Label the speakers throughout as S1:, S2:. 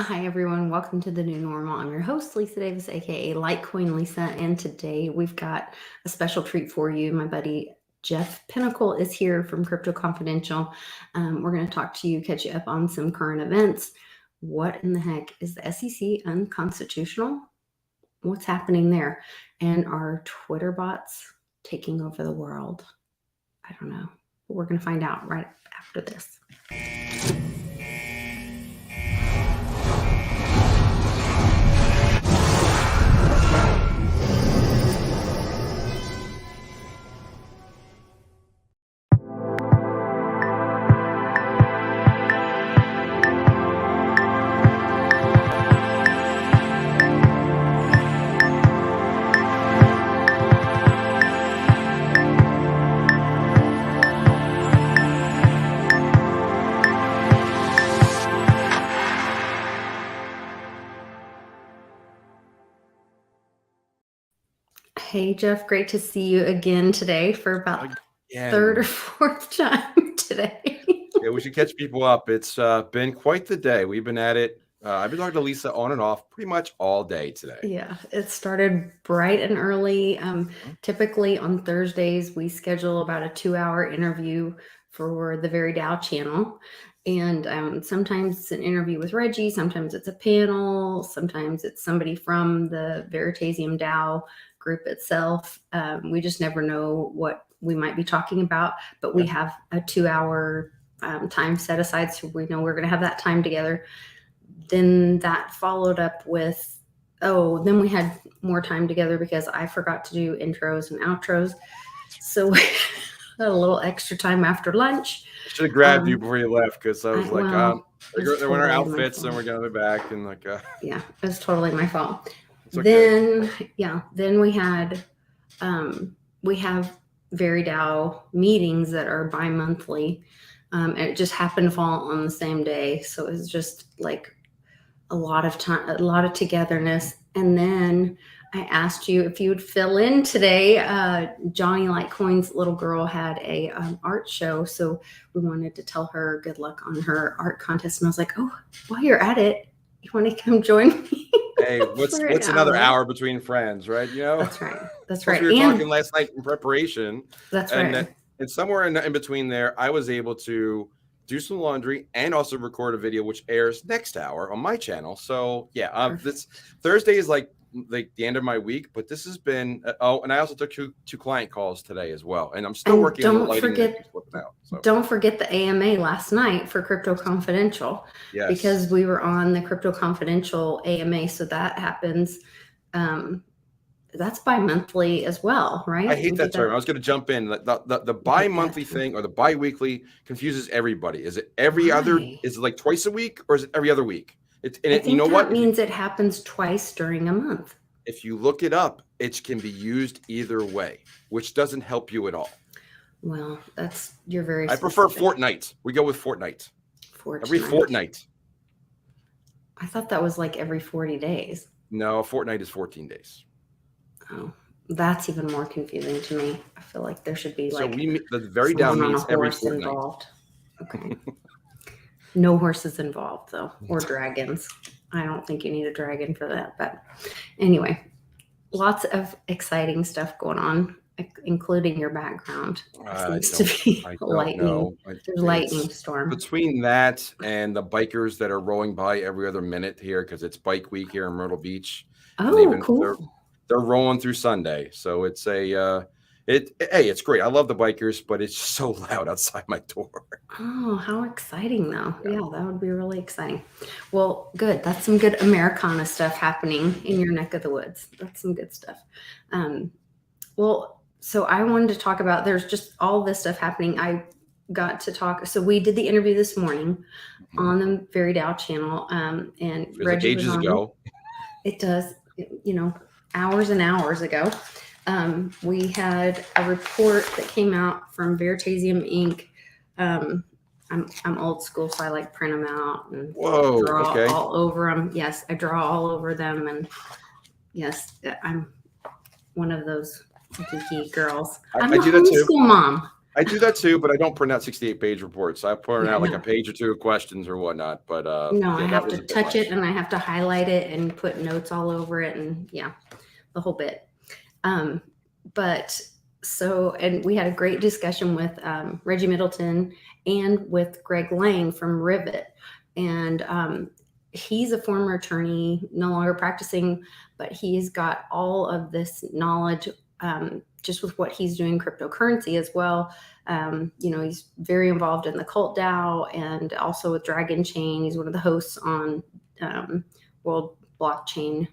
S1: Hi, everyone. Welcome to the new normal. I'm your host, Lisa Davis, aka Litecoin Lisa. And today we've got a special treat for you. My buddy Jeff Pinnacle is here from Crypto Confidential. We're going to talk to you, catch you up on some current events. What in the heck is the SEC unconstitutional? What's happening there? And are Twitter bots taking over the world? I don't know. But we're going to find out right after this. Hey, Jeff, great to see you again today for about third or fourth time today.
S2: Yeah, we should catch people up. It's been quite the day. We've been at it. I've been talking to Lisa on and off pretty much all day today.
S1: Yeah, it started bright and early. Typically on Thursdays, we schedule about a 2-hour interview for the Very Dow channel. And sometimes it's an interview with Reggie. Sometimes it's a panel. Sometimes it's somebody from the Veritasium DAO group itself. We just never know what we might be talking about, but we have a 2-hour time set aside, so we know we're going to have that time together. Then that followed up with, then we had more time together because I forgot to do intros and outros. So we had a little extra time after lunch.
S2: I should have grabbed you before you left because I was
S1: they're
S2: wearing our outfits and we're going to be back and
S1: yeah, it was totally my fault.
S2: Okay.
S1: Then we had we have Very DAO meetings that are bi-monthly. And it just happened to fall on the same day, so it was just like a lot of time, a lot of togetherness. And then I asked you if you would fill in today. Johnny Litecoin's little girl had a art show, so we wanted to tell her good luck on her art contest. And I was like, oh, while you're at it, you want to come join me?
S2: Hey, what's another hour between friends, right? You know,
S1: that's right. That's right.
S2: We were talking last night in preparation.
S1: That's right.
S2: And somewhere in between there, I was able to do some laundry and also record a video, which airs next hour on my channel. So yeah, this Thursday is like the end of my week, but this has been and I also took two client calls today as well, and I'm still working on the lighting that keeps flipping out. So.
S1: Don't forget the AMA last night for Crypto Confidential, because we were on the Crypto Confidential AMA, so that happens. That's bi-monthly as well, right?
S2: I hate that term. I was going to jump in. The bi-monthly thing or the bi-weekly confuses everybody. Is it every other? Is it like twice a week or is it every other week?
S1: You know what? Means it happens twice during a month.
S2: If you look it up, it can be used either way, which doesn't help you at all.
S1: Well, you're very.
S2: I prefer fortnight. We go with fortnight. Every fortnight.
S1: I thought that was like every 40 days.
S2: No, a fortnight is 14 days.
S1: Oh, that's even more confusing to me. I feel like there should be like
S2: the Very Dow means every fortnight.
S1: Involved. Okay. No horses involved though, or dragons. I don't think you need a dragon for that. But anyway, lots of exciting stuff going on, including your background. Seems to be lightning. There's lightning storm.
S2: Between that and the bikers that are rolling by every other minute here because it's Bike Week here in Myrtle Beach.
S1: Oh, cool.
S2: They're rolling through Sunday, so it's it's great. I love the bikers, but it's so loud outside my door.
S1: Oh, how exciting though. Yeah, that would be really exciting. Well, good. That's some good Americana stuff happening in your neck of the woods. That's some good stuff. Well, so I wanted to talk about, there's just all this stuff happening. I got to talk. So we did the interview this morning on the Very Dow channel. And Reggie
S2: ages ago.
S1: It does, hours and hours ago. We had a report that came out from Veritasium Inc. I'm old school, so I like print them out and draw all over them. Yes, I draw all over them, and yes, I'm one of those geeky girls. I'm a homeschool mom.
S2: I do that too, but I don't print out 68-page reports. I print
S1: Yeah,
S2: out like
S1: no.
S2: a page or two of questions or whatnot. But
S1: No, I
S2: yeah, that
S1: have
S2: was
S1: to
S2: a bit
S1: touch it
S2: much.
S1: and I have to highlight it and put notes all over it and yeah, the whole bit. But so, and we had a great discussion with Reggie Middleton and with Greg Lang from Rivet. And he's a former attorney, no longer practicing, but he's got all of this knowledge just with what he's doing cryptocurrency as well. He's very involved in the Cult DAO and also with Dragon Chain. He's one of the hosts on World Blockchain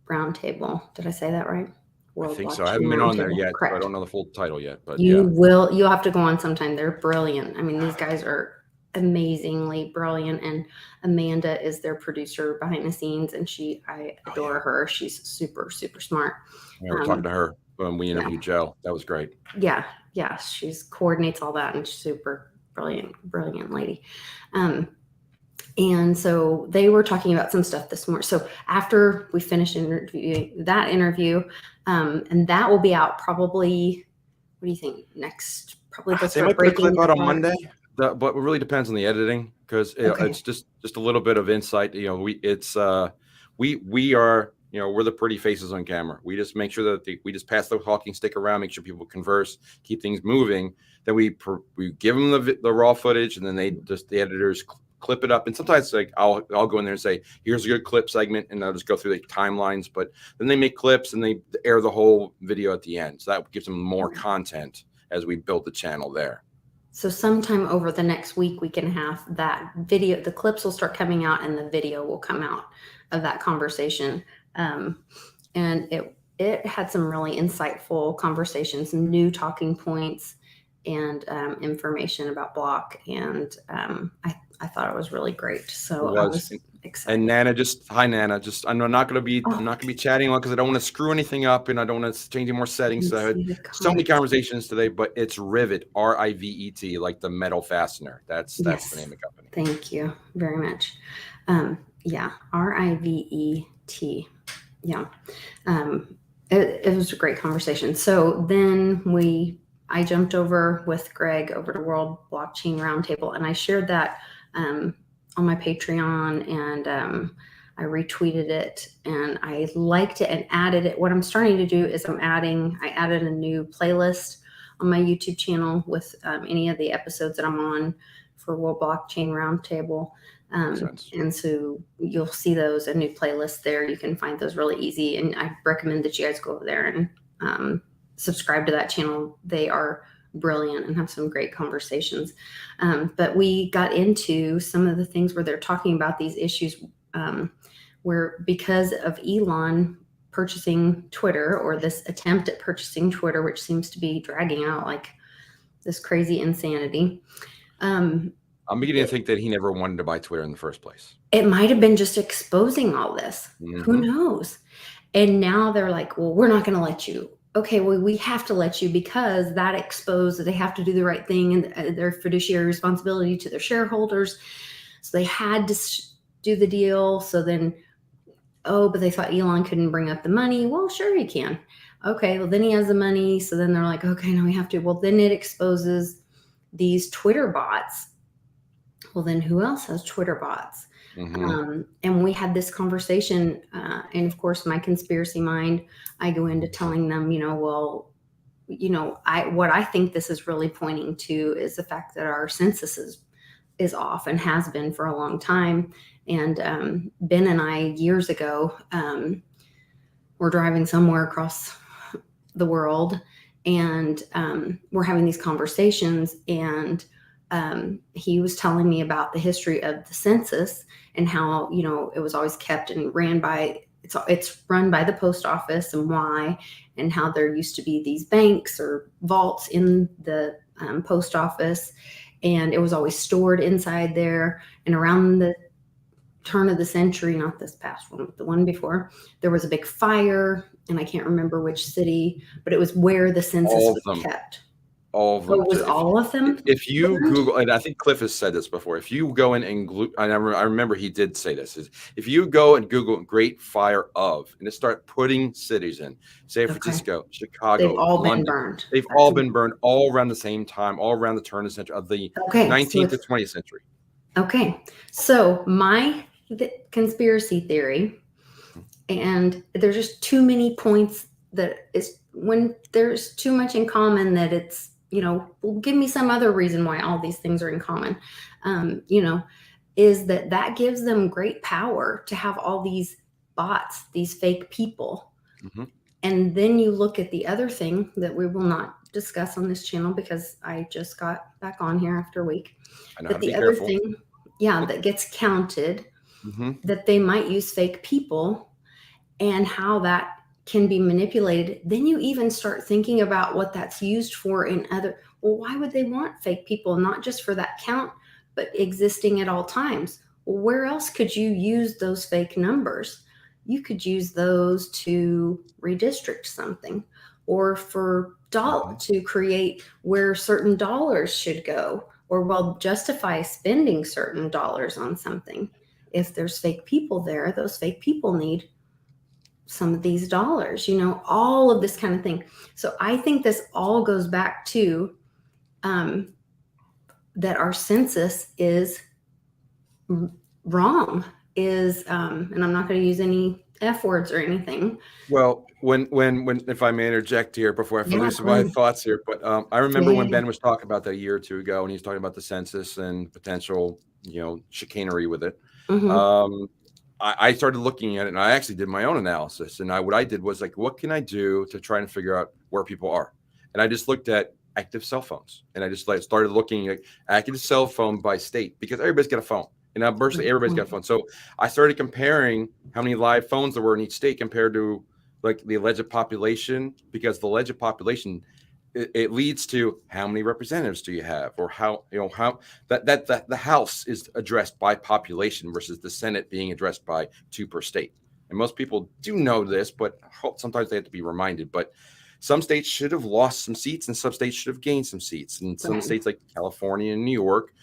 S1: Roundtable. Did I say that right?
S2: I
S1: World
S2: think so. I
S1: Blockchain
S2: haven't been on there
S1: Roundtable.
S2: yet, so I
S1: Correct.
S2: don't know the full title yet. But
S1: You
S2: yeah,
S1: will. You'll have to go on sometime. They're brilliant. I mean, these guys are amazingly brilliant, and Amanda is their producer behind the scenes, and I adore her. She's super, super smart.
S2: we were talking to her when we
S1: yeah.
S2: interviewed Joe. That was great.
S1: Yeah, she's coordinates all that, and she's super brilliant lady. And so they were talking about some stuff this morning. So after we finished that interview, and that will be out probably, what do you think, next? Probably
S2: They might put a clip out on Monday, but it really depends on the editing because it's just a little bit of insight. We are, we're the pretty faces on camera. We just make sure that we just pass the talking stick around, make sure people converse, keep things moving. Then we give them the raw footage, and then the editors clip it up. And sometimes like I'll go in there and say, here's a good clip segment, and I'll just go through the timelines. But then they make clips and they air the whole video at the end. So that gives them more content as we build the channel there.
S1: So sometime over the next week and a half, that video, the clips will start coming out and the video will come out of that conversation. And it had some really insightful conversations, some new talking points and information about Block. And I thought it was really great. So I was excited.
S2: And Nana, hi Nana. I'm not going to be chatting on because I don't want to screw anything up and I don't want to change any more settings. So I had so many conversations today, but it's Rivet, RIVET, like the metal fastener. That's the name of the company.
S1: Thank you very much. RIVET. Yeah. It was a great conversation. So then I jumped over with Greg over to World Blockchain Roundtable, and I shared that on my Patreon, and I retweeted it, and I liked it and added it. What I'm starting to do is I added a new playlist on my YouTube channel with any of the episodes that I'm on for World Blockchain Roundtable. And so you'll see those, a new playlist there. You can find those really easy. And I recommend that you guys go over there and subscribe to that channel. They are brilliant and have some great conversations. But we got into some of the things where they're talking about these issues where because of Elon purchasing Twitter, or this attempt at purchasing Twitter, which seems to be dragging out like this crazy insanity.
S2: I'm beginning to think that he never wanted to buy Twitter in the first place.
S1: It might have been just exposing all this. Mm-hmm. Who knows? And now they're like, well, we're not going to let you. Okay, well, we have to let you because that exposed that they have to do the right thing and their fiduciary responsibility to their shareholders. So they had to do the deal. So then, but they thought Elon couldn't bring up the money. Well, sure he can. Okay, well, then he has the money. So then they're like, okay, no, we have to. Well, then it exposes these Twitter bots. Well, then who else has Twitter bots? Mm-hmm. And we had this conversation. And of course, my conspiracy mind, I go into telling them, what I think this is really pointing to is the fact that our census is off and has been for a long time. And Ben and I, years ago, were driving somewhere across the world, and we're having these conversations, and he was telling me about the history of the census and how, it was always kept and ran by, it's run by the post office, and why, and how there used to be these banks or vaults in the post office, and it was always stored inside there. And around the turn of the century, not this past one, but the one before, there was a big fire, and I can't remember which city, but it was where the census was kept.
S2: all of
S1: Oh,
S2: them.
S1: was all of them
S2: If you
S1: burned?
S2: Google, and I think Cliff has said this before, if you go in and I remember he did say this, is if you go and Google Great Fire of, and just start putting cities in, San
S1: Okay.
S2: Francisco,
S1: They've
S2: Chicago,
S1: all been
S2: London,
S1: burned.
S2: they've
S1: That's
S2: all been burned all around the same time, all around the turn of the century, of the
S1: okay.
S2: 19th to 20th century.
S1: Okay. So my conspiracy theory, and there's just too many points that is when there's too much in common that it's, well, give me some other reason why all these things are in common. Is that gives them great power to have all these bots, these fake people.
S2: Mm-hmm.
S1: And then you look at the other thing that we will not discuss on this channel because I just got back on here after a week.
S2: I know how
S1: But
S2: to
S1: the
S2: be
S1: other
S2: careful.
S1: thing, that gets counted,
S2: Mm-hmm.
S1: that they might use fake people and how that can be manipulated. Then you even start thinking about what that's used for in other. Well, why would they want fake people? Not just for that count, but existing at all times. Well, where else could you use those fake numbers? You could use those to redistrict something, or for to create where certain dollars should go, or justify spending certain dollars on something. If there's fake people there, those fake people need some of these dollars, all of this kind of thing. So I think this all goes back to that our census is wrong, and I'm not going to use any F words or anything.
S2: Well, when if I may interject here before I lose
S1: go
S2: my
S1: ahead.
S2: thoughts here, but I remember
S1: Yeah.
S2: when Ben was talking about that a year or two ago, and he's talking about the census and potential, chicanery with it.
S1: Mhm.
S2: I started looking at it, and I actually did my own analysis. And what I did was like, what can I do to try and figure out where people are? And I just looked at active cell phones, and I just started looking at active cell phone by state, because everybody's got a phone. And virtually everybody's got a phone. So I started comparing how many live phones there were in each state compared to like the alleged population, because the alleged population, it leads to how many representatives do you have, or how that the House is addressed by population versus the Senate being addressed by 2 per state. And most people do know this, but sometimes they have to be reminded. But some states should have lost some seats, and some states should have gained some seats. And some states like California and New York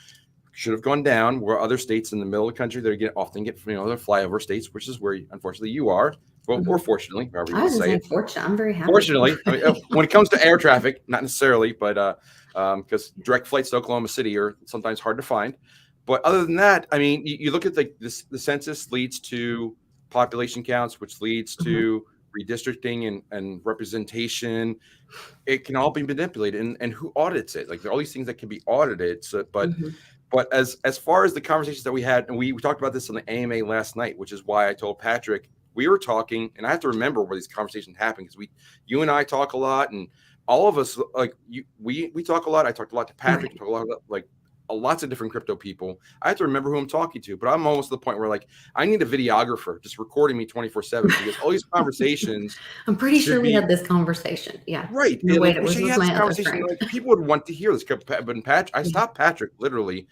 S2: should have gone down, where other states in the middle of the country that often get they're flyover states, which is where unfortunately you are. Well, or fortunately, however you want to say it.
S1: Fortunately, I'm very happy.
S2: Fortunately, I mean, when it comes to air traffic, not necessarily, but because direct flights to Oklahoma City are sometimes hard to find. But other than that, I mean, you look at the census leads to population counts, which leads to redistricting and representation. It can all be manipulated, and who audits it? Like, there are all these things that can be audited. So, but as far as the conversations that we had, and we talked about this on the AMA last night, which is why I told Patrick we were talking, and I have to remember where these conversations happen, because you and I talk a lot, and all of us, like we talk a lot. I talked a lot to Patrick, talk a lot about lots of different crypto people. I have to remember who I'm talking to, but I'm almost to the point where like I need a videographer just recording me 24/7, because all these conversations.
S1: I'm pretty sure we had this conversation. Yeah.
S2: Right.
S1: No, wait,
S2: Like,
S1: it
S2: we
S1: was
S2: should
S1: with
S2: have this
S1: my other
S2: conversation.
S1: friend.
S2: Like, people would want to hear this. But Patrick, I stopped Patrick literally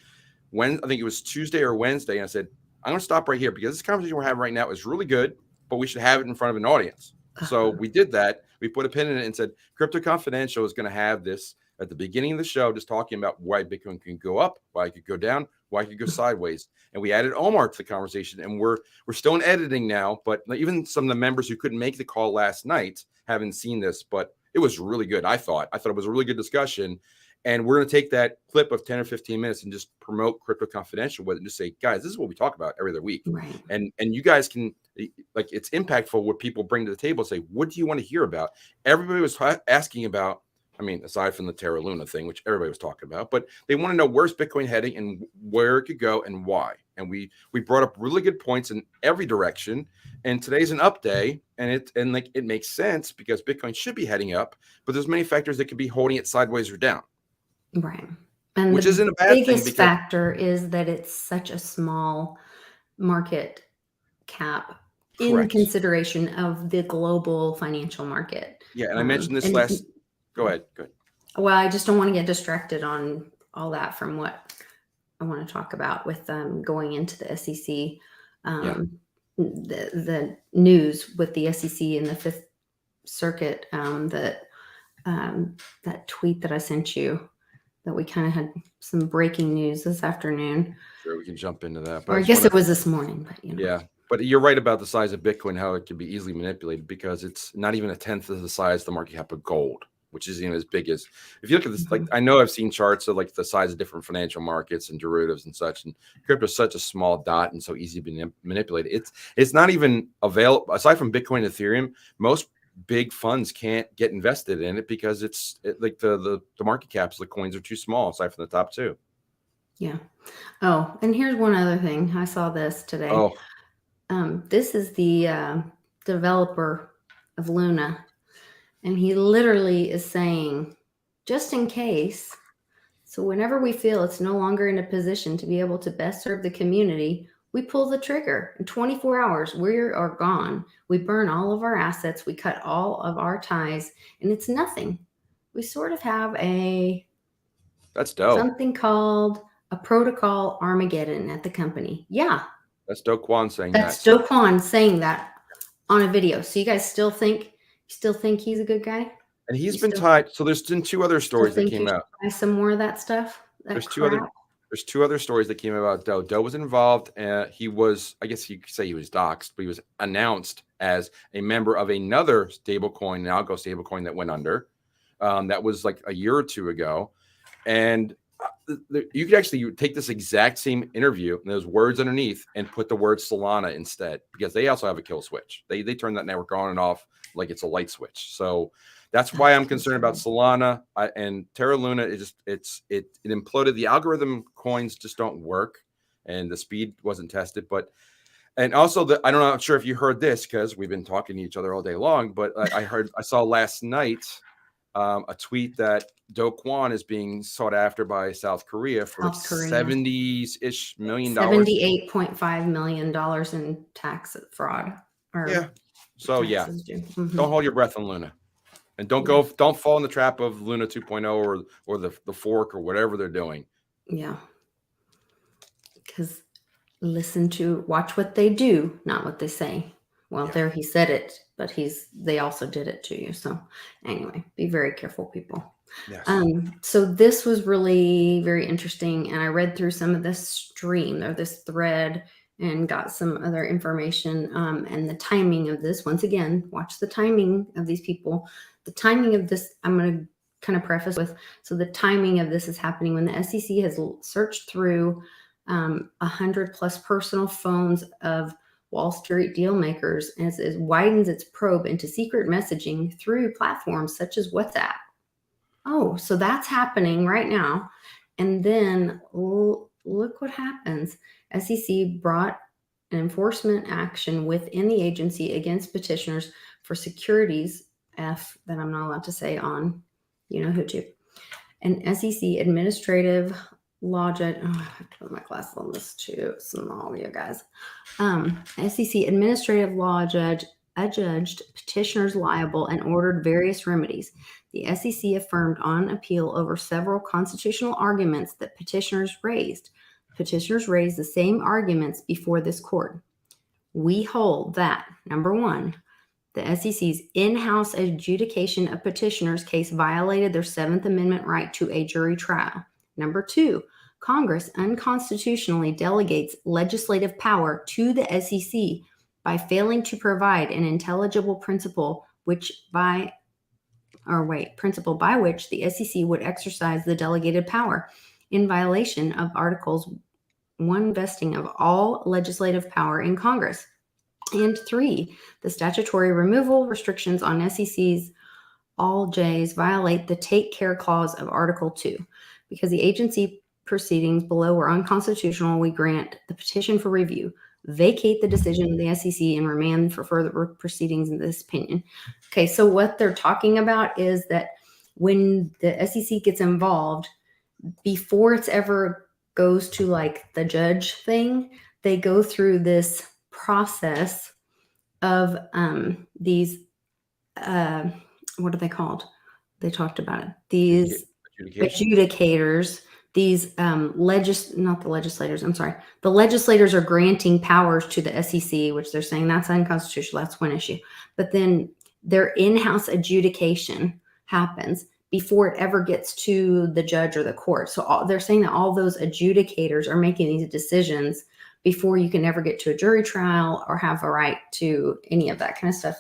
S2: I think it was Tuesday or Wednesday, and I said, I'm going to stop right here, because this conversation we're having right now is really good, but we should have it in front of an audience. So we did that. We put a pin in it and said, Crypto Confidential is going to have this at the beginning of the show, just talking about why Bitcoin can go up, why it could go down, why it could go sideways. And we added Omar to the conversation, and we're still in editing now, but even some of the members who couldn't make the call last night haven't seen this, but it was really good. I thought it was a really good discussion. And we're going to take that clip of 10 or 15 minutes and just promote Crypto Confidential with it, and just say, guys, this is what we talk about every other week.
S1: Right.
S2: And you guys can, like, it's impactful what people bring to the table and say, what do you want to hear about? Everybody was asking about, I mean, aside from the Terra Luna thing, which everybody was talking about, but they want to know where's Bitcoin heading and where it could go and why. And we brought up really good points in every direction. And today's an up day, and it makes sense, because Bitcoin should be heading up, but there's many factors that could be holding it sideways or down.
S1: Right. And
S2: which
S1: the
S2: isn't a bad thing,
S1: biggest
S2: because
S1: factor is that it's such a small market cap in
S2: correct.
S1: consideration of the global financial market.
S2: Yeah, and I mentioned this last. Go ahead.
S1: Well, I just don't want to get distracted on all that from what I want to talk about with going into the SEC, the news with the SEC and the Fifth Circuit that that tweet that I sent you that we kind of had some breaking news this afternoon.
S2: Sure, we can jump into that.
S1: But I guess it was this morning. But
S2: yeah, but you're right about the size of Bitcoin, how it can be easily manipulated because it's not even a tenth of the size of the market cap of gold, which isn't as big as, if you look at this, like I know I've seen charts of like the size of different financial markets and derivatives and such, and crypto is such a small dot and so easy to be manipulated. It's not even available aside from Bitcoin and Ethereum. Most big funds can't get invested in it because like the market caps of the coins are too small aside from the top two.
S1: Yeah. Oh, and here's one other thing. I saw this today.
S2: Oh,
S1: this is the developer of Luna, and he literally is saying, just in case, so whenever we feel it's no longer in a position to be able to best serve the community, we pull the trigger. In 24 hours, we are gone. We burn all of our assets. We cut all of our ties, and it's nothing. We sort of have
S2: that's dope.
S1: Something called a protocol Armageddon at the company. Yeah.
S2: That's Do Kwon saying
S1: That's Do Kwon saying that on a video. So you guys still think he's a good guy?
S2: And he's been tied. So there's been two other stories that came out.
S1: Some more of that stuff.
S2: There's two other stories that came out about Do. Do was involved. He was, I guess you could say he was doxxed, but he was announced as a member of another stablecoin, an algo stablecoin that went under. That was like a year or two ago. And you could actually take this exact same interview and those words underneath and put the word Solana instead, because they also have a kill switch. They turn that network on and off like it's a light switch. So that's why I'm concerned about Solana and Terra Luna. It imploded. The algorithm coins just don't work, and the speed wasn't tested. And also I'm not sure if you heard this because we've been talking to each other all day long. But I saw last night a tweet that Do Kwon is being sought after by South Korea for like $70-ish million.
S1: $78.5 million in tax fraud.
S2: Yeah. So don't hold your breath on Luna. And don't fall in the trap of Luna 2.0 or the fork or whatever they're doing.
S1: Yeah. Because watch what they do, not what they say. Well, there he said it, but they also did it to you. So anyway, be very careful, people.
S2: Yes.
S1: So this was really very interesting. And I read through some of this stream or this thread and got some other information. And the timing of this, once again, watch the timing of these people. The timing of this, I'm going to kind of preface with, so the timing of this is happening when the SEC has searched through 100+ personal phones of Wall Street deal makers as it widens its probe into secret messaging through platforms such as WhatsApp. Oh, so that's happening right now. And then look what happens. SEC brought an enforcement action within the agency against petitioners for securities that I'm not allowed to say on, you know who to. An SEC administrative law judge. Oh, I have to put my glasses on this too. Small, you guys. SEC administrative law judge adjudged petitioners liable and ordered various remedies. The SEC affirmed on appeal over several constitutional arguments that petitioners raised. Petitioners raised the same arguments before this court. We hold that, number one, the SEC's in-house adjudication of petitioners' case violated their 7th Amendment right to a jury trial. Number two, Congress unconstitutionally delegates legislative power to the SEC by failing to provide an intelligible principle by which the SEC would exercise the delegated power in violation of Articles 1 vesting of all legislative power in Congress. And 3, the statutory removal restrictions on SEC's all J's violate the take care clause of Article 2. Because the agency proceedings below were unconstitutional, we grant the petition for review, vacate the decision of the SEC, and remand for further proceedings in this opinion. Okay, so what they're talking about is that when the SEC gets involved, before it's ever goes to like the judge thing, they go through this process of these what are they called? They talked about it. These adjudicators, these not the legislators, I'm sorry. The legislators are granting powers to the SEC, which they're saying that's unconstitutional. That's one issue. But then their in-house adjudication happens before it ever gets to the judge or the court. So they're saying that all those adjudicators are making these decisions before you can ever get to a jury trial or have a right to any of that kind of stuff.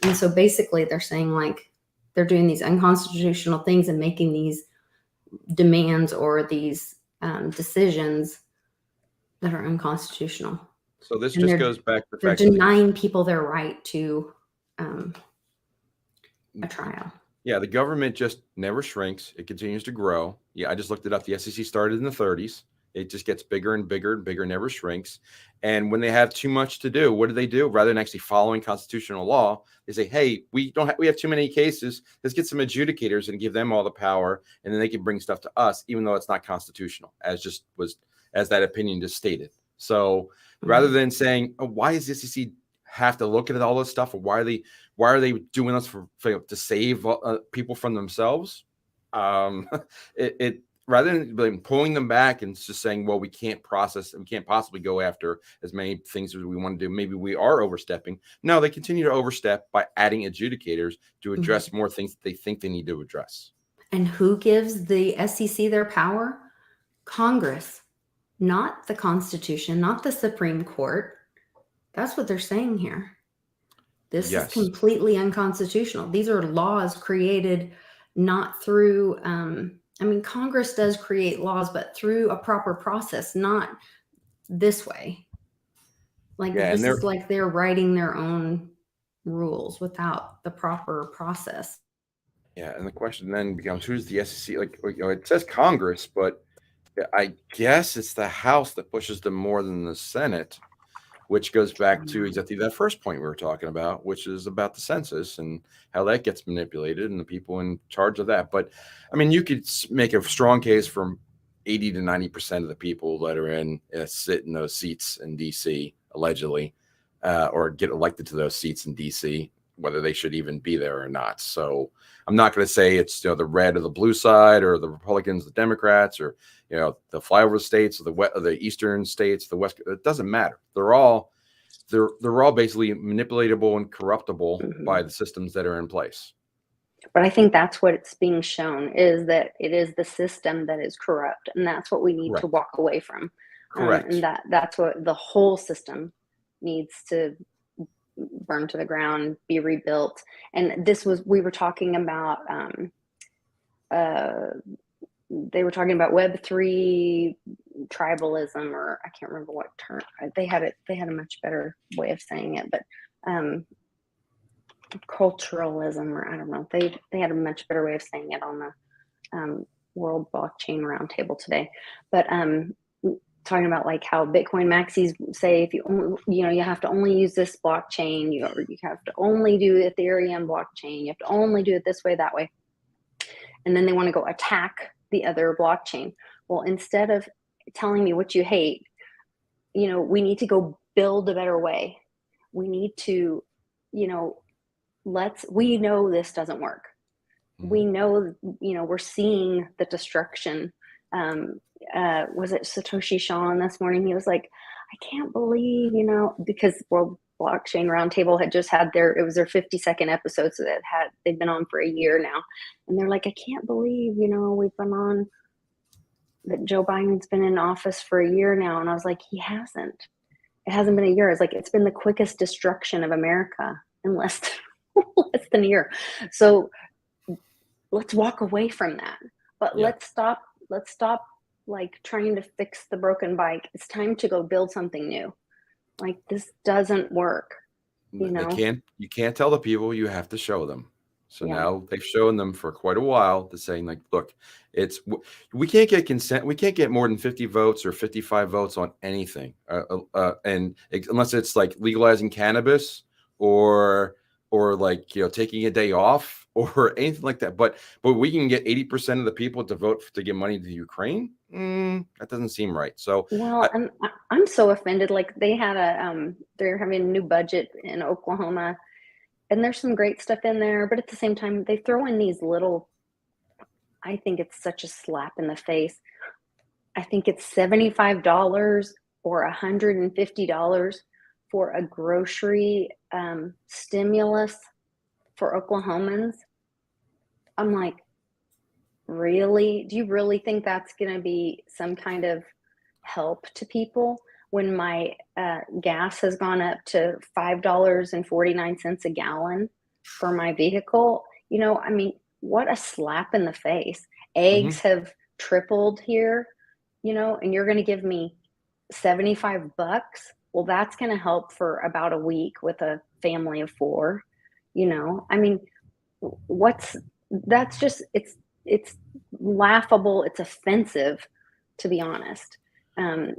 S1: And so basically they're saying like they're doing these unconstitutional things and making these demands or these decisions that are unconstitutional.
S2: So this
S1: And
S2: just goes back to the
S1: they're
S2: fact that
S1: denying people their right to a trial.
S2: yeah, the government just never shrinks. It continues to grow. Yeah, I just looked it up. The SEC started in the 30s. It just gets bigger and bigger and bigger, never shrinks. And when they have too much to do, what do? Rather than actually following constitutional law, they say, "Hey, we have too many cases. Let's get some adjudicators and give them all the power, and then they can bring stuff to us, even though it's not constitutional," as that opinion just stated. So rather than saying, "Oh, why does the SEC have to look at all this stuff, or why are they doing this for to save people from themselves?" It rather than pulling them back and just saying, well, we can't possibly go after as many things as we want to do. Maybe we are overstepping. No, they continue to overstep by adding adjudicators to address more things that they think they need to address.
S1: And who gives the SEC their power? Congress, not the Constitution, not the Supreme Court. That's what they're saying here. This is completely unconstitutional. These are laws created not through Congress does create laws, but through a proper process, not this way. This is like they're writing their own rules without the proper process.
S2: Yeah, and the question then becomes, who's the SEC? It says Congress, but I guess it's the House that pushes them more than the Senate, which goes back to exactly that first point we were talking about, which is about the census and how that gets manipulated and the people in charge of that. But I mean, you could make a strong case from 80 to 90% of the people that are sit in those seats in DC, allegedly, or get elected to those seats in DC, whether they should even be there or not. So I'm not going to say it's the red or the blue side, or the Republicans, the Democrats, or the flyover states, or the eastern states, the west. It doesn't matter. They're all basically manipulatable and corruptible by the systems that are in place.
S3: But I think that's what it's being shown, is that it is the system that is corrupt, and that's what we need to walk away from.
S2: Correct.
S3: And that's what the whole system needs to burn to the ground, be rebuilt. And we were talking about they were talking about Web3 tribalism, or I can't remember what term they had a much better way of saying it, but culturalism, or I don't know. They had a much better way of saying it on the World Blockchain Roundtable today. But talking about like how Bitcoin maxis say, if you have to only use this blockchain, you have to only do Ethereum blockchain, you have to only do it this way, that way, and then they want to go attack the other blockchain. Well, instead of telling me what you hate, we need to go build a better way. We need to, we know this doesn't work. We know, we're seeing the destruction. Was it Satoshi Shawn this morning? He was like, I can't believe, because World Blockchain Roundtable had just had it was their 52nd episode, so they've been on for a year now. And they're like, I can't believe, we've been on, that Joe Biden's been in office for a year now. And I was like, he hasn't. It hasn't been a year. It's like, it's been the quickest destruction of America in less than a year. So let's walk away from that. But let's stop like trying to fix the broken bike. It's time to go build something new. Like, this doesn't work. You
S2: can't tell the people, you have to show them. So now they've shown them for quite a while, to saying like, look, we can't get consent. We can't get more than 50 votes or 55 votes on anything. And unless it's like legalizing cannabis or like, taking a day off or anything like that. But we can get 80% of the people to vote to give money to Ukraine. That doesn't seem right. So,
S3: well, I'm so offended. Like, they had they're having a new budget in Oklahoma, and there's some great stuff in there, but at the same time, they throw in these little, I think it's such a slap in the face. I think it's $75 or $150 for a grocery stimulus for Oklahomans. I'm like, really? Do you really think that's going to be some kind of help to people when my gas has gone up to $5.49 a gallon for my vehicle? You know, I mean, what a slap in the face. Eggs have tripled here, you know, and you're going to give me $75. Well, that's going to help for about a week with a family of 4, you know. I mean, that's just, it's laughable, it's offensive, to be honest.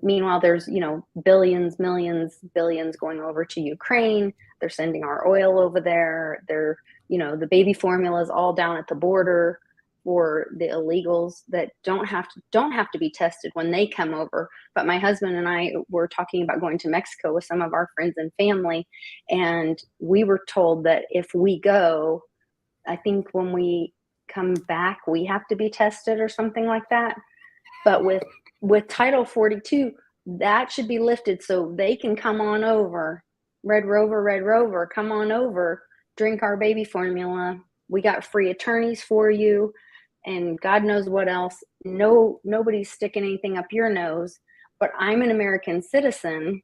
S3: Meanwhile, there's, you know, billions, millions, billions going over to Ukraine. They're sending our oil over there. They're, you know, the baby formula is all down at the border for the illegals that don't have to be tested when they come over. But my husband and I were talking about going to Mexico with some of our friends and family, and we were told that if we go, I think when we come back, we have to be tested or something like that. But with Title 42, that should be lifted so they can come on over. Red Rover, come on over, drink our baby formula. We got free attorneys for you, and God knows what else. No, nobody's sticking anything up your nose. But I'm an American citizen,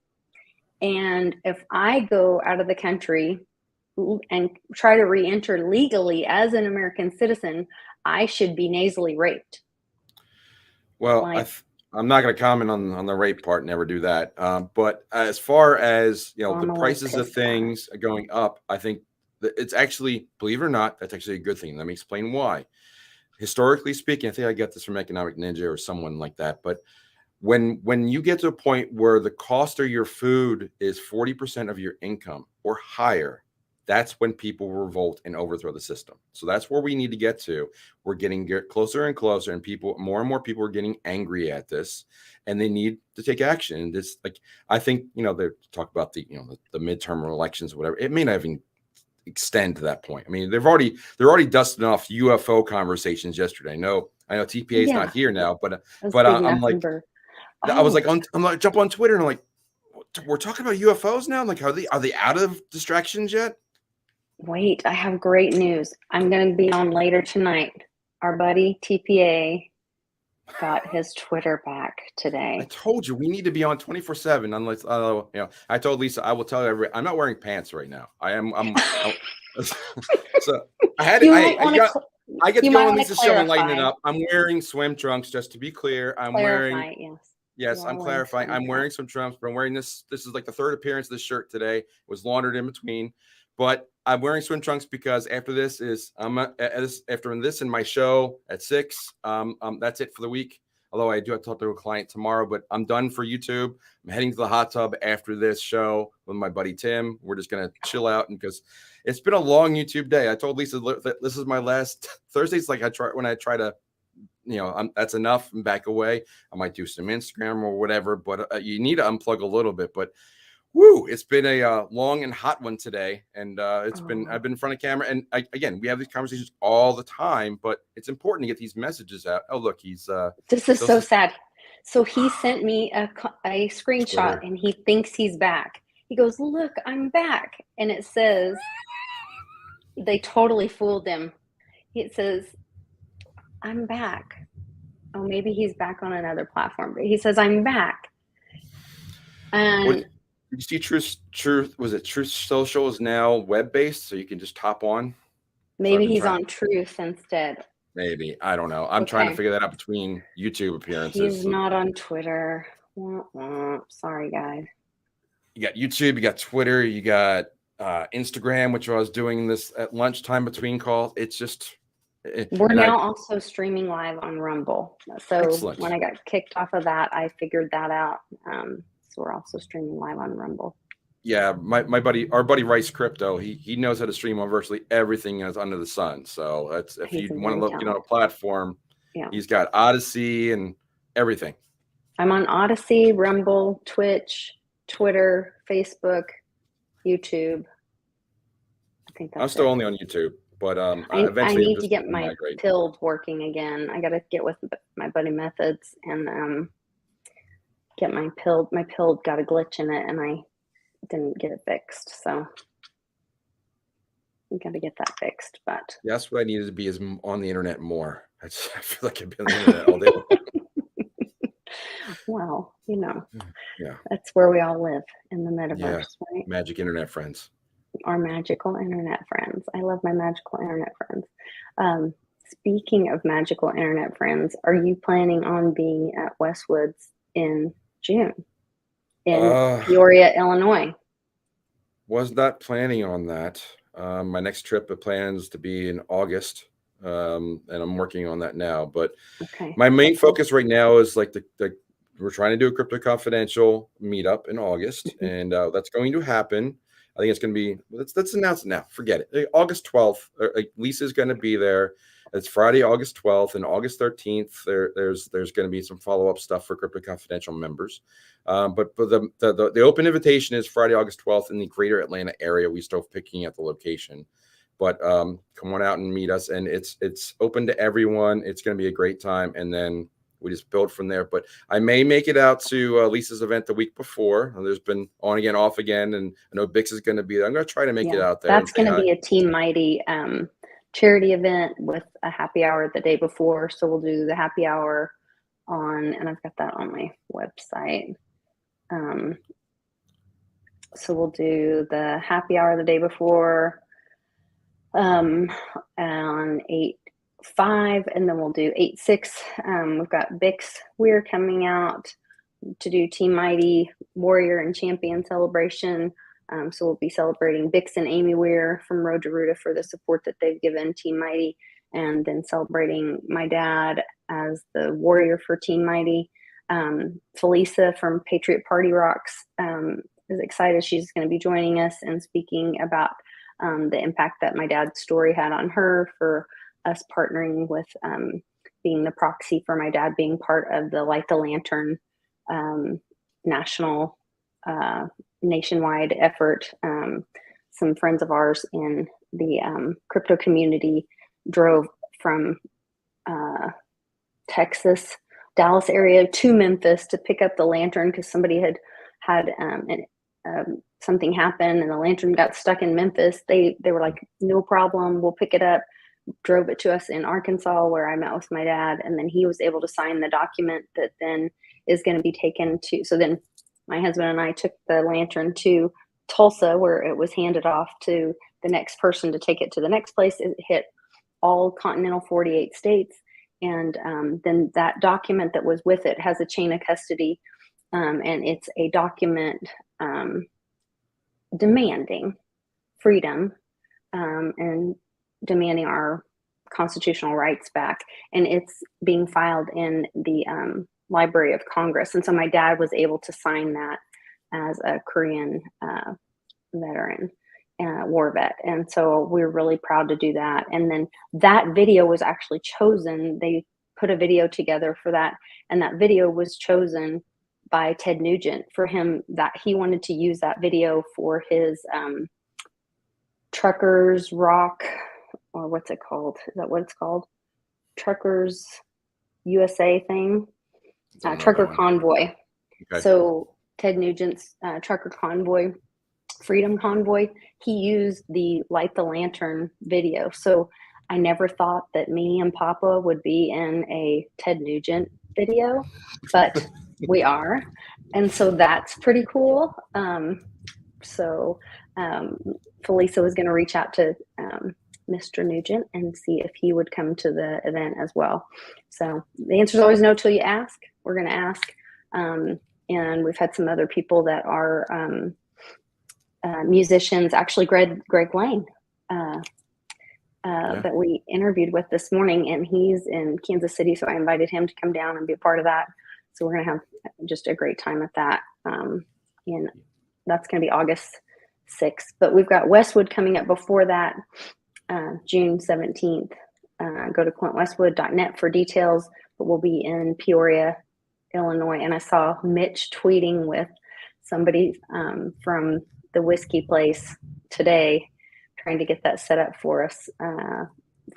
S3: and if I go out of the country and try to re-enter legally as an American citizen, I should be nasally raped.
S2: Well, I'm not going to comment on the rape part. Never do that. But as far as, you know, the prices of things going up, I think that it's actually, believe it or not, that's actually a good thing. Let me explain why. Historically speaking, I think I got this from Economic Ninja or someone like that. But when you get to a point where the cost of your food is 40% of your income or higher, that's when people revolt and overthrow the system. So that's where we need to get to. We're getting closer and closer, and more and more people are getting angry at this, and they need to take action. And this, like, I think, you know, they talk about the, you know, the midterm elections or whatever. It may not even extend to that point. I mean, they're already dusting off UFO conversations yesterday. I know TPA is not here now, but I'm like, I was like, I'm like, jump on Twitter and I'm like, we're talking about UFOs now. I'm like, are they out of distractions yet?
S3: Wait, I have great news. I'm going to be on later tonight. Our buddy TPA got his Twitter back today.
S2: I told you we need to be on 24/7. Unless, you know, I told Lisa, I will tell everybody, I'm not wearing pants right now. So I had I get to go on Lisa's show and lighten it up. I'm wearing swim trunks, just to be clear. I'm wearing clarifying. I'm wearing some trunks, but I'm wearing this. This is like the third appearance of this shirt today. It was laundered in between, but I'm wearing swim trunks because after this is after this and my show at 6. That's it for the week. Although I do have to talk to a client tomorrow, but I'm done for YouTube. I'm heading to the hot tub after this show with my buddy Tim. We're just gonna chill out, and because it's been a long YouTube day. I told Lisa that this is my last Thursdays. Like I try to, you know, that's enough and back away. I might do some Instagram or whatever, but you need to unplug a little bit. But woo, it's been a long and hot one today, and I've been in front of camera, and again, we have these conversations all the time, but it's important to get these messages out. Oh, look, he's
S3: this is so sad. So he sent me a screenshot, and he thinks he's back. He goes, look, I'm back, and it says they totally fooled him. It says, I'm back. Oh, maybe he's back on another platform, but he says, I'm back. And
S2: you see, Truth was it Truth Social is now web-based, so you can just hop on.
S3: Maybe he's on Truth instead.
S2: Maybe, I don't know. I'm trying to figure that out between YouTube appearances.
S3: He's not on Twitter. Sorry, guys.
S2: You got YouTube, you got Twitter, you got Instagram, which I was doing this at lunchtime between calls. It's just
S3: we're now also streaming live on Rumble. So excellent. When I got kicked off of that, I figured that out. So we're also streaming live on Rumble.
S2: Yeah, our buddy Rice Crypto, he knows how to stream on virtually everything that's under the sun. So that's if you want to look, you know, a platform, he's got Odyssey and everything.
S3: I'm on Odyssey, Rumble, Twitch, Twitter, Facebook, YouTube. I think that's
S2: I'm still only on YouTube, but eventually
S3: I need to get my Pilled working again. I got to get with my buddy Methods and get my Pilled. My Pilled got a glitch in it, and I didn't get it fixed. So we got to get that fixed. But
S2: That's what I needed to be, is on the internet more. I feel like I've been on the internet all day.
S3: well,
S2: Yeah.
S3: that's where we all live, in the metaverse,
S2: Yeah.
S3: right?
S2: Magic internet friends.
S3: Our magical internet friends. I love my magical internet friends. Speaking of magical internet friends, are you planning on being at Westwoods in June in Peoria, Illinois?
S2: Was not planning on that. My next trip plans to be in August, and I'm working on that now. But
S3: Okay.
S2: my main focus right now is like we're trying to do a Crypto Confidential meetup in August, and that's going to happen. I think it's going to be, let's announce it now. Forget it. August 12th. Lisa's going to be there. It's Friday, August 12th, and August 13th. There's going to be some follow-up stuff for Crypto Confidential members. But the open invitation is Friday, August 12th in the greater Atlanta area. We still picking at the location, but come on out and meet us. And it's open to everyone. It's going to be a great time. And then we just build from there. But I may make it out to Lisa's event the week before. There's been on again, off again. And I know Bix is going to be there. I'm going to try to make it out there.
S3: That's going to be a Team Mighty charity event with a happy hour the day before. So we'll do the happy hour and I've got that on my website. So we'll do the happy hour the day before on 8/5, and then we'll do 8/6. We've got Bix Weir coming out to do Team Mighty Warrior and Champion celebration. So we'll be celebrating Bix and Amy Weir from Road to Ruta for the support that they've given Team Mighty, and then celebrating my dad as the warrior for Team Mighty. Felisa from Patriot Party Rocks is excited. She's going to be joining us and speaking about the impact that my dad's story had on her, for us partnering with being the proxy for my dad being part of the Light the Lantern national nationwide effort. Some friends of ours in the crypto community drove from Texas, Dallas area to Memphis to pick up the lantern because somebody had something happen and the lantern got stuck in Memphis. They were like, no problem, we'll pick it up. Drove it to us in Arkansas, where I met with my dad, and then he was able to sign the document that then is going to be taken to. So then my husband and I took the lantern to Tulsa, where it was handed off to the next person to take it to the next place. It hit all continental 48 states. And then that document that was with it has a chain of custody, and it's a document demanding freedom and demanding our constitutional rights back. And it's being filed in the Library of Congress. And so my dad was able to sign that as a Korean veteran, war vet. And so we're really proud to do that. And then that video was actually chosen. They put a video together for that. And that video was chosen by Ted Nugent for him, that he wanted to use that video for his Truckers Rock, or what's it called? Is that what it's called? Truckers USA thing? Trucker Convoy. Okay. So Ted Nugent's Trucker Convoy, Freedom Convoy, he used the Light the Lantern video. So I never thought that me and Papa would be in a Ted Nugent video, but we are. And so that's pretty cool. Felisa was going to reach out to Mr. Nugent and see if he would come to the event as well. So the answer is always no till you ask. We're going to ask. And we've had some other people that are musicians, actually Greg Lane, that we interviewed with this morning, and he's in Kansas City. So I invited him to come down and be a part of that. So we're going to have just a great time at that. And that's going to be August 6th. But we've got Westwood coming up before that, June 17th. Go to clintwestwood.net for details, but we'll be in Peoria, Illinois. And I saw Mitch tweeting with somebody from the whiskey place today, trying to get that set up for us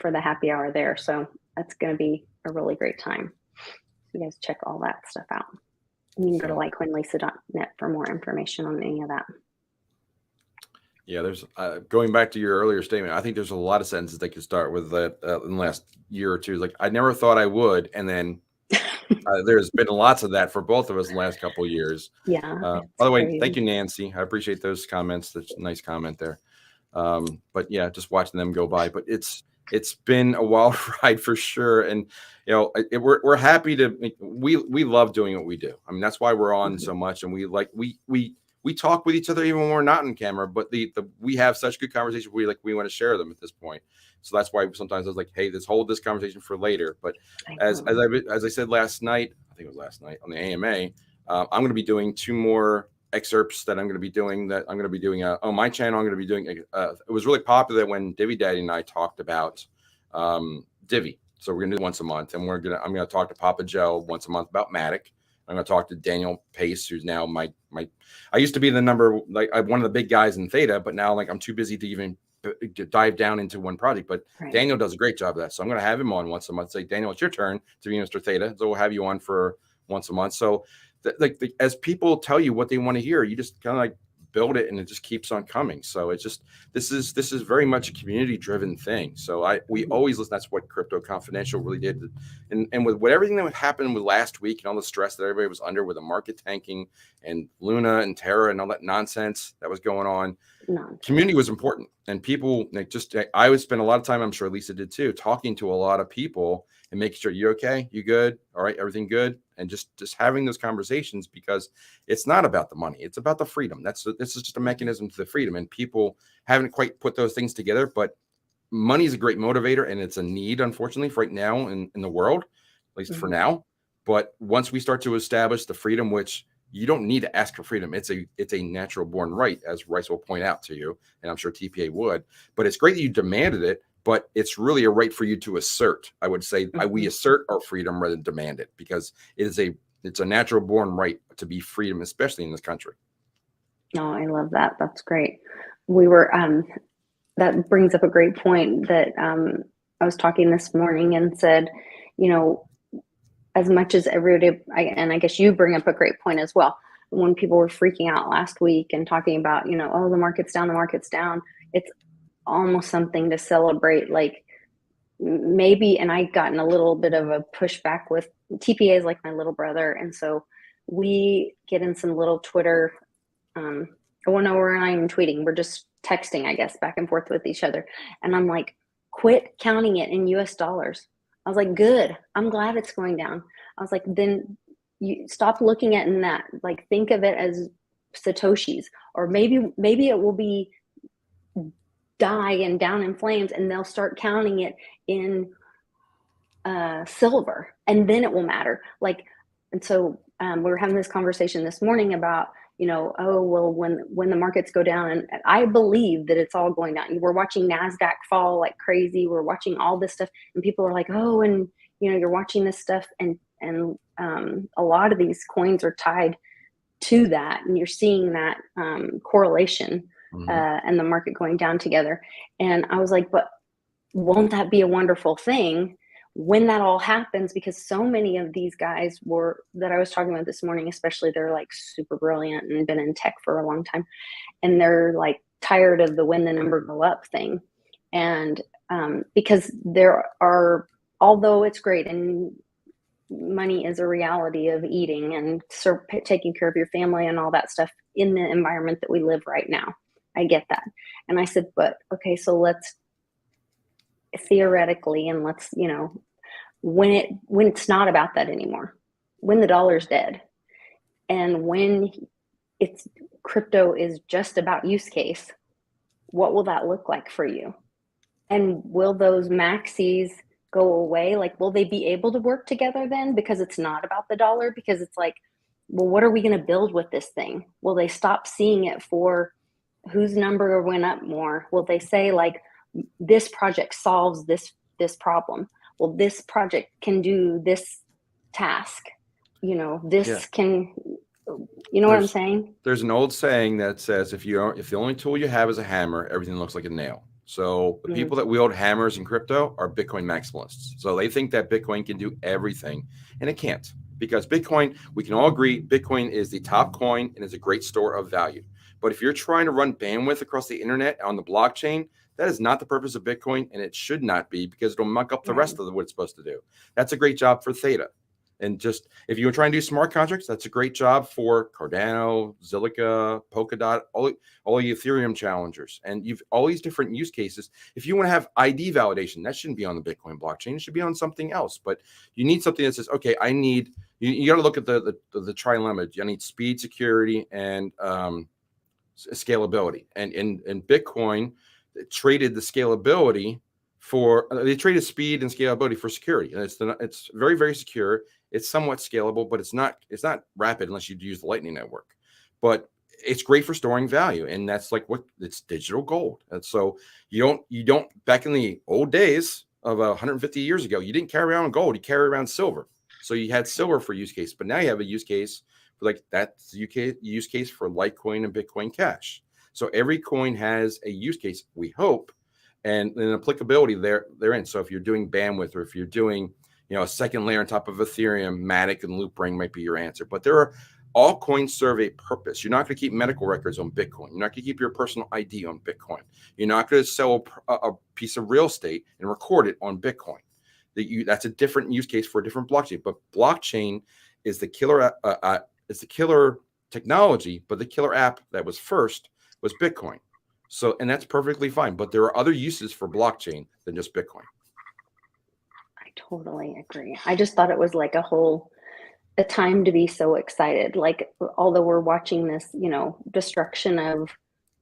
S3: for the happy hour there. So that's going to be a really great time. You guys check all that stuff out. And you can go to litecoinlisa.net for more information on any of that.
S2: Yeah, there's going back to your earlier statement. I think there's a lot of sentences they could start with that in the last year or two. Like, I never thought I would, and then there's been lots of that for both of us in the last couple of years.
S3: Yeah.
S2: By the way,
S3: Crazy.
S2: thank you, Nancy. I appreciate those comments. That's a nice comment there. But yeah, just watching them go by. But it's been a wild ride for sure. And we're happy to. We love doing what we do. I mean, that's why we're on so much, and we talk with each other even when we're not on camera. But we have such good conversations. We want to share them at this point. So that's why sometimes I was like, hey, hold this conversation for later. But as I said last night, I think it was last night on the AMA, I'm going to be doing 2 more excerpts that I'm going to be doing on my channel. I'm going to be doing it was really popular when Divvy Daddy and I talked about Divvy. So we're going to do once a month, and I'm going to talk to Papa Joe once a month about Matic. I'm going to talk to Daniel Pace, who's now I used to be one of the big guys in Theta, but now I'm too busy to even dive down into one project. But right. Daniel does a great job of that. So I'm going to have him on once a month. Say, Daniel, it's your turn to be Mr. Theta. So we'll have you on for once a month. So as people tell you what they want to hear, you just kind of build it, and it just keeps on coming. So it's just, this is very much a community driven thing. So we always listen. That's what Crypto Confidential really did. And with everything that happened with last week and all the stress that everybody was under with the market tanking and Luna and Terra and all that nonsense that was going on, community was important. And people I would spend a lot of time, I'm sure Lisa did too, talking to a lot of people and making sure, you okay? You good? All right. Everything good? And just having those conversations, because it's not about the money. It's about the freedom. This is just a mechanism to the freedom. And people haven't quite put those things together, but money is a great motivator, and it's a need, unfortunately, for right now in the world, at least for now. But once we start to establish the freedom, which you don't need to ask for freedom. It's a natural born right, as Rice will point out to you. And I'm sure TPA would, but it's great that you demanded it, but it's really a right for you to assert. I would say we assert our freedom rather than demand it, because it's a natural born right to be freedom, especially in this country.
S3: No, I love that. That's great. We were, that brings up a great point that I was talking this morning and said, as much as everybody, and I guess you bring up a great point as well, when people were freaking out last week and talking about, oh, the market's down, it's almost something to celebrate. Like, maybe, and I gotten a little bit of a pushback with TPA is like my little brother. And so we get in some little Twitter, no, we're not even tweeting. We're just texting, I guess, back and forth with each other. And I'm like, quit counting it in US dollars. I was like, good. I'm glad it's going down. I was like, then you stop looking at it in that. Like, think of it as Satoshis, or maybe it will be die and down in flames, and they'll start counting it in silver, and then it will matter. And so we were having this conversation this morning about, oh, well, when the markets go down, and I believe that it's all going down. We're watching NASDAQ fall like crazy. We're watching all this stuff, and people are like, oh, and you're watching this stuff, and a lot of these coins are tied to that, and you're seeing that correlation and the market going down together. And I was like, but won't that be a wonderful thing when that all happens? Because so many of these guys that I was talking about this morning, especially, they're like super brilliant and been in tech for a long time, and they're like tired of the when the number go up thing. And because there are, although it's great and money is a reality of eating and taking care of your family and all that stuff in the environment that we live right now, I get that. And I said, but okay, so let's theoretically, and let's, when it's not about that anymore, when the dollar's dead, and when crypto is just about use case, what will that look like for you? And will those maxis go away? Like, will they be able to work together then, because it's not about the dollar? Because it's like, well, what are we going to build with this thing? Will they stop seeing it for whose number went up more? Will they say, like, this project solves this problem? Well, this project can do this task. Can, what I'm saying?
S2: There's an old saying that says, if the only tool you have is a hammer, everything looks like a nail. So the people that wield hammers in crypto are Bitcoin maximalists. So they think that Bitcoin can do everything, and it can't, because Bitcoin, we can all agree, Bitcoin is the top coin and is a great store of value. But if you're trying to run bandwidth across the internet on the blockchain, that is not the purpose of Bitcoin, and it should not be, because it'll muck up the rest of what it's supposed to do. That's a great job for Theta. And just if you were trying to do smart contracts, that's a great job for Cardano, Zilliqa, Polkadot, all the Ethereum challengers. And you've all these different use cases. If you want to have ID validation, that shouldn't be on the Bitcoin blockchain. It should be on something else. But you need something that says, okay, I need, you got to look at the trilemma. You need speed, security, and scalability. And in Bitcoin, it traded the scalability for, they traded speed and scalability for security. And it's very, very secure. It's somewhat scalable, but it's not rapid unless you use the Lightning Network. But it's great for storing value, and that's like what it's digital gold. And so you don't back in the old days of 150 years ago, you didn't carry around gold, you carry around silver. So you had silver for use case, but now you have a use case for like that's the use case for Litecoin and Bitcoin Cash. So every coin has a use case, we hope, and an applicability therein. So if you're doing bandwidth, or if you're doing a second layer on top of Ethereum, Matic and Loopring might be your answer. But all coins serve a purpose. You're not going to keep medical records on Bitcoin. You're not going to keep your personal ID on Bitcoin. You're not going to sell a piece of real estate and record it on Bitcoin. That's a different use case for a different blockchain. But blockchain is the killer. It's the killer technology. But the killer app that was first was Bitcoin. So, and that's perfectly fine. But there are other uses for blockchain than just Bitcoin.
S3: Totally agree. I just thought it was like a time to be so excited. Like, although we're watching this, destruction of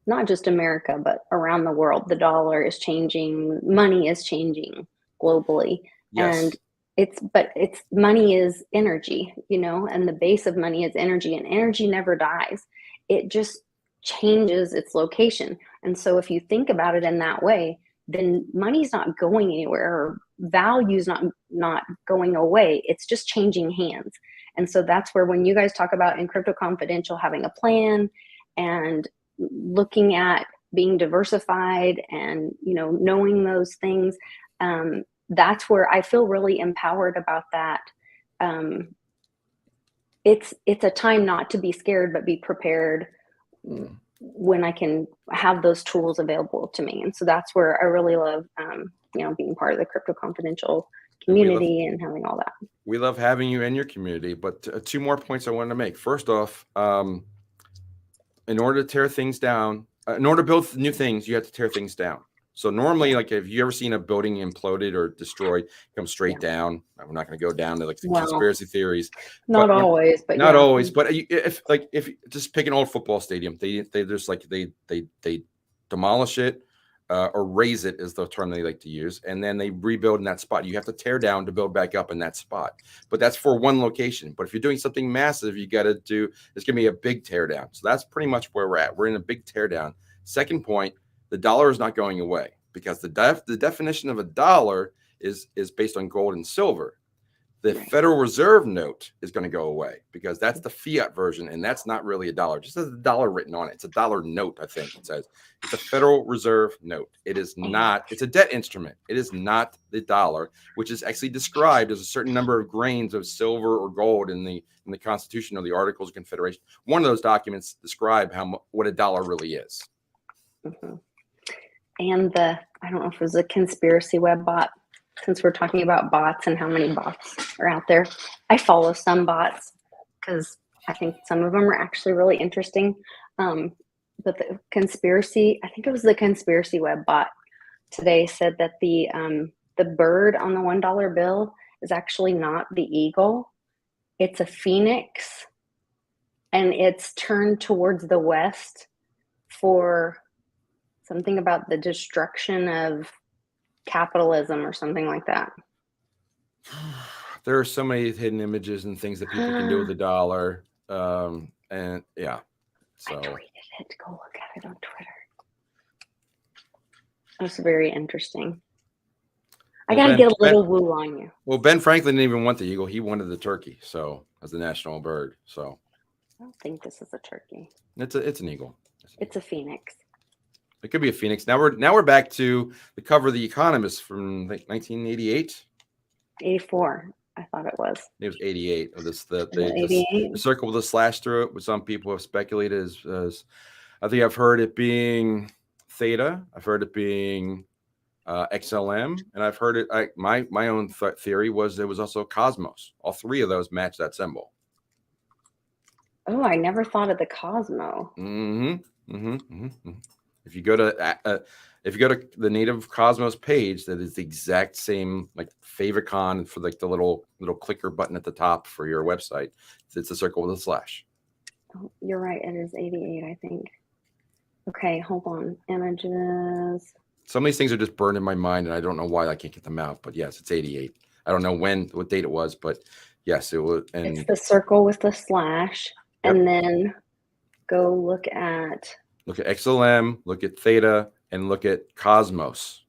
S3: not just America, but around the world, the dollar is changing, money is changing globally.
S2: Yes.
S3: And money is energy, and the base of money is energy, and energy never dies. It just changes its location. And so if you think about it in that way, then money's not going anywhere, or value's not going away. It's just changing hands. And so that's where, when you guys talk about in Crypto Confidential having a plan and looking at being diversified and knowing those things, that's where I feel really empowered about that. It's a time not to be scared, but be prepared when I can have those tools available to me. And so that's where I really love, being part of the Crypto Confidential community and having all that.
S2: We love having you in your community. But two more points I wanted to make. First off, in order to tear things down, in order to build new things, you have to tear things down. So normally, like, have you ever seen a building imploded or destroyed, come straight down? We're not going to go down to like the conspiracy theories.
S3: Not always, but
S2: not always. But if just pick an old football stadium, they just like they demolish it or raise it is the term they like to use, and then they rebuild in that spot. You have to tear down to build back up in that spot. But that's for one location. But if you're doing something massive, you got to do. It's going to be a big tear down. So that's pretty much where we're at. We're in a big tear down. Second point. The dollar is not going away, because the definition of a dollar is based on gold and silver. The Federal Reserve note is going to go away, because that's the fiat version, and that's not really a dollar. It just has a dollar written on it. It's a dollar note, I think it says. It's a Federal Reserve note. It is not. It's a debt instrument. It is not the dollar, which is actually described as a certain number of grains of silver or gold in the Constitution or the Articles of Confederation. One of those documents describe what a dollar really is.
S3: Mm-hmm. And I don't know if it was a conspiracy web bot, since we're talking about bots and how many bots are out there. I follow some bots because I think some of them are actually really interesting. But the conspiracy, I think it was the conspiracy web bot today, said that the bird on the $1 bill is actually not the eagle. It's a phoenix, and it's turned towards the west for something about the destruction of capitalism or something like that.
S2: There are so many hidden images and things that people can do with the dollar. And yeah. So I
S3: tweeted it. Go look at it on Twitter. It was very interesting. I got to get a little woo on you.
S2: Well, Ben Franklin didn't even want the eagle. He wanted the turkey, so as the national bird. So
S3: I don't think this is a turkey.
S2: It's an eagle.
S3: It's a phoenix.
S2: It could be a phoenix. Now we're back to the cover of The Economist from like 1988.
S3: 84, I thought it was.
S2: It was 88. Of the circle with a slash through it, which some people have speculated as I think I've heard it being Theta. I've heard it being XLM, and I've heard it. My own theory was it was also Cosmos. All three of those match that symbol.
S3: Oh, I never thought of the Cosmo.
S2: If you go to the native Cosmos page, that is the exact same like favicon for like the little clicker button at the top for your website. It's a circle with a slash.
S3: Oh, you're right. It is 88, I think. Okay, hold on. Images.
S2: Some of these things are just burned in my mind, and I don't know why I can't get them out. But yes, it's 88. I don't know what date it was, but yes, it was. And
S3: it's the circle with the slash,
S2: yep.
S3: And then go look at
S2: XLM, look at Theta, and look at Cosmos.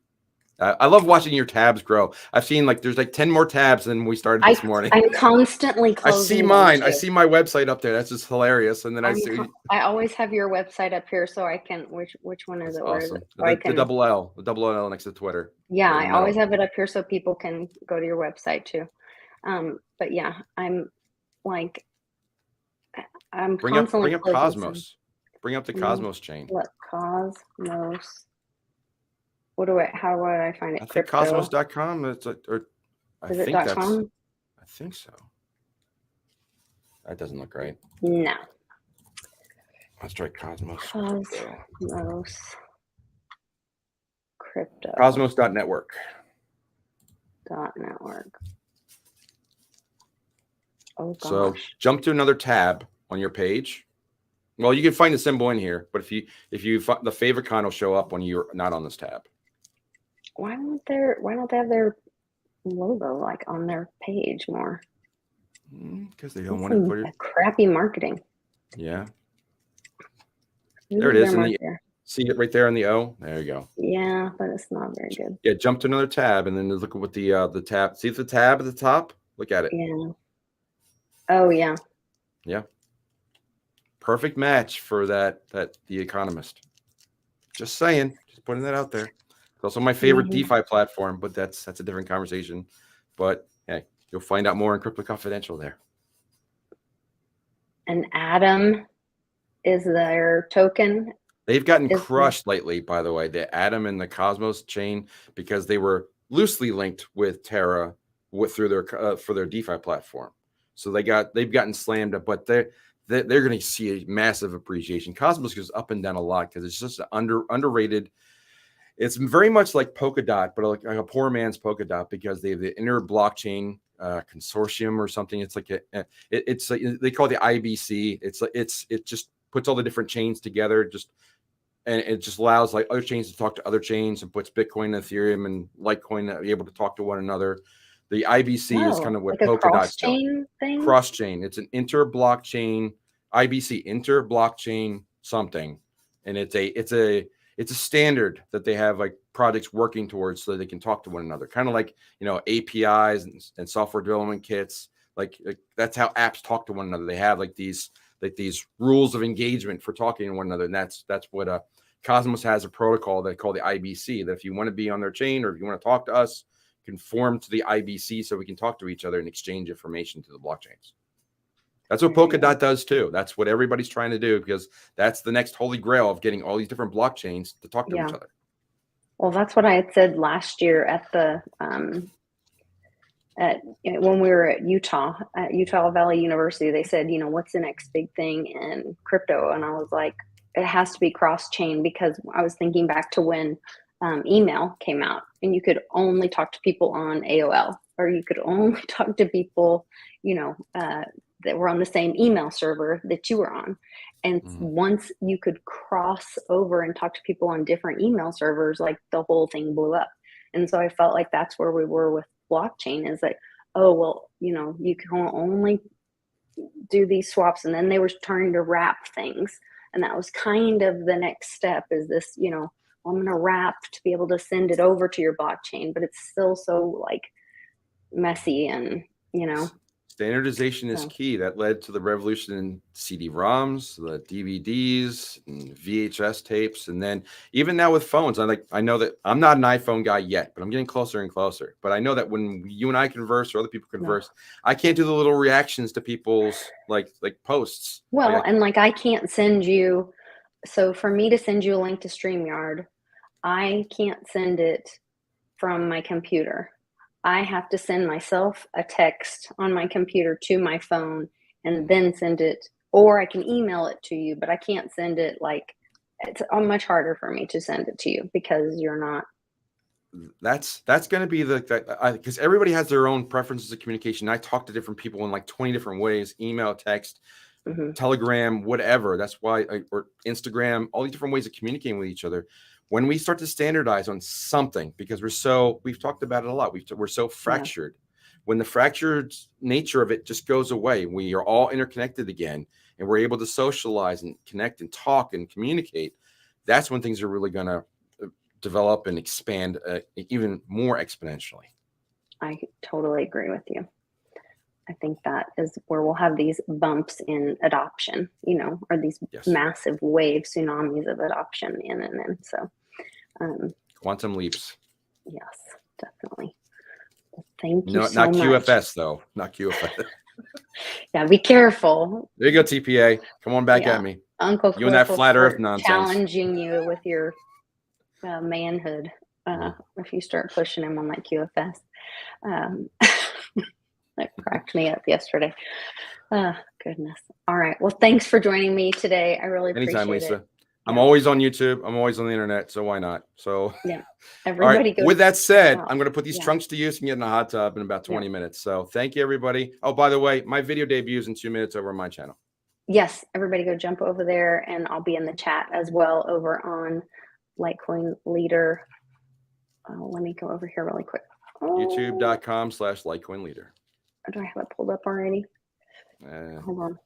S2: I love watching your tabs grow. I've seen there's 10 more tabs than we started this morning.
S3: I'm constantly closing.
S2: I see mine. I see my website up there. That's just hilarious. And then
S3: I always have your website up here, so I can. Which one is it?
S2: Awesome.
S3: Where is it?
S2: The double L next to Twitter.
S3: Yeah, I always have it up here so people can go to your website too. But yeah, I'm constantly
S2: bring up Cosmos. Bring up the Cosmos chain.
S3: What Cosmos? How would I find it?
S2: I think Cosmos.com. Is it .com? I think so. That doesn't look right.
S3: No.
S2: Let's try Cosmos.
S3: Cosmos crypto.
S2: Cosmos.network.
S3: .network. Oh gosh.
S2: So jump to another tab on your page. Well, you can find the symbol in here, but if you the favicon will show up when you're not on this tab.
S3: Why don't they have their logo on their page more?
S2: Because they don't want to put it.
S3: Crappy marketing.
S2: Yeah. There it is. See it right there on the O. There you go.
S3: Yeah, but it's not very good.
S2: Yeah, jump to another tab and then look at what the tab. See the tab at the top? Look at it.
S3: Yeah. Oh yeah.
S2: Yeah. Perfect match for the Economist. Just saying. Just putting that out there. It's also my favorite DeFi platform, but that's a different conversation. But hey, you'll find out more in Crypto Confidential there.
S3: And Atom is their token.
S2: They've gotten crushed lately, by the way, the Atom and the Cosmos chain, because they were loosely linked with Terra through their for their DeFi platform. So they've gotten slammed up, but they're going to see a massive appreciation. Cosmos goes up and down a lot because it's just underrated. It's very much like Polkadot, but like a poor man's Polkadot, because they have the inner blockchain consortium or something. It's like it's they call it the IBC. It just puts all the different chains together, and it just allows other chains to talk to other chains, and puts Bitcoin, Ethereum, and Litecoin to be able to talk to one another. The IBC is kind of what Polkadot's doing. Cross chain. It's an inter-blockchain IBC, inter-blockchain something, and it's a standard that they have projects working towards so they can talk to one another. Kind of like APIs and software development kits. Like that's how apps talk to one another. They have these rules of engagement for talking to one another, and that's what Cosmos has a protocol they call the IBC. That if you want to be on their chain or if you want to talk to us, conform to the IBC so we can talk to each other and exchange information to the blockchains. That's what Polkadot does too. That's what everybody's trying to do, because that's the next holy grail of getting all these different blockchains to talk to each other. Well,
S3: that's what I had said last year at the when we were at Utah Valley University. They said, what's the next big thing in crypto? And I was like, it has to be cross-chain, because I was thinking back to when email came out, and you could only talk to people on AOL, or you could only talk to people, that were on the same email server that you were on. And once you could cross over and talk to people on different email servers, the whole thing blew up. And so I felt like that's where we were with blockchain, is you can only do these swaps. And then they were starting to wrap things. And that was kind of the next step, is this, I'm going to wrap to be able to send it over to your blockchain, but it's still so messy and,
S2: Standardization is key. That led to the revolution in CD-ROMs, the DVDs, and VHS tapes. And then even now with phones, I know that I'm not an iPhone guy yet, but I'm getting closer and closer. But I know that when you and I converse or other people converse, I can't do the little reactions to people's like posts.
S3: Well, and I can't send you So for me to send you a link to StreamYard, I can't send it from my computer. I have to send myself a text on my computer to my phone and then send it, or I can email it to you, but I can't send it like, it's much harder for me to send it to you because you're not.
S2: That's going to be because everybody has their own preferences of communication. I talk to different people in like 20 different ways: email, text, Telegram, whatever. That's why, or Instagram, all these different ways of communicating with each other. When we start to standardize on something, because we've talked about it a lot. We're so fractured. When the fractured nature of it just goes away, we are all interconnected again, and we're able to socialize and connect and talk and communicate. That's when things are really going to develop and expand even more exponentially.
S3: I totally agree with you. I think that is where we'll have these bumps in adoption, or these massive wave tsunamis of adoption in and in. So
S2: quantum leaps.
S3: Yes, definitely. Well, thank you so
S2: much.
S3: Not
S2: QFS though. Not QFS.
S3: Yeah, be careful.
S2: There you go, TPA. Come on back at me.
S3: Uncle
S2: Cliff, you and that flat earth nonsense.
S3: Challenging you with your manhood. If you start pushing him on that QFS. That cracked me up yesterday. Goodness. All right. Well, thanks for joining me today. I really appreciate it.
S2: Anytime, Lisa. I'm always on YouTube. I'm always on the internet. So why not? So
S3: everybody
S2: goes. With that said, I'm going to put these trunks to use and get in a hot tub in about 20 minutes. So thank you, everybody. Oh, by the way, my video debuts in 2 minutes over on my channel.
S3: Yes. Everybody go jump over there, and I'll be in the chat as well over on Litecoin Leader. Let me go over here really quick.
S2: YouTube.com/Litecoin Leader.
S3: Do I have it pulled up already? Hold on.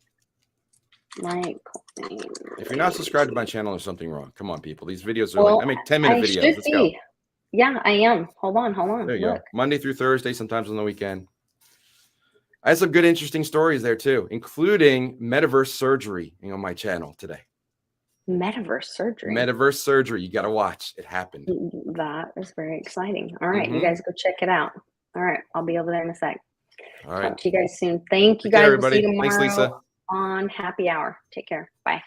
S2: If you're not subscribed to my channel, there's something wrong. Come on, people. These videos are I make 10-minute videos. Let's go.
S3: Yeah, I am. Hold on.
S2: There you go. Monday through Thursday, sometimes on the weekend. I had some good, interesting stories there too, including metaverse surgery on my channel today.
S3: Metaverse surgery.
S2: Metaverse surgery. You got to watch. It happened.
S3: That is very exciting. All right, you guys go check it out. All right, I'll be over there in a sec.
S2: All right.
S3: Talk to you guys soon. Thank you guys.
S2: Everybody.
S3: We'll see you tomorrow.
S2: Thanks, Lisa.
S3: On Happy Hour. Take care. Bye.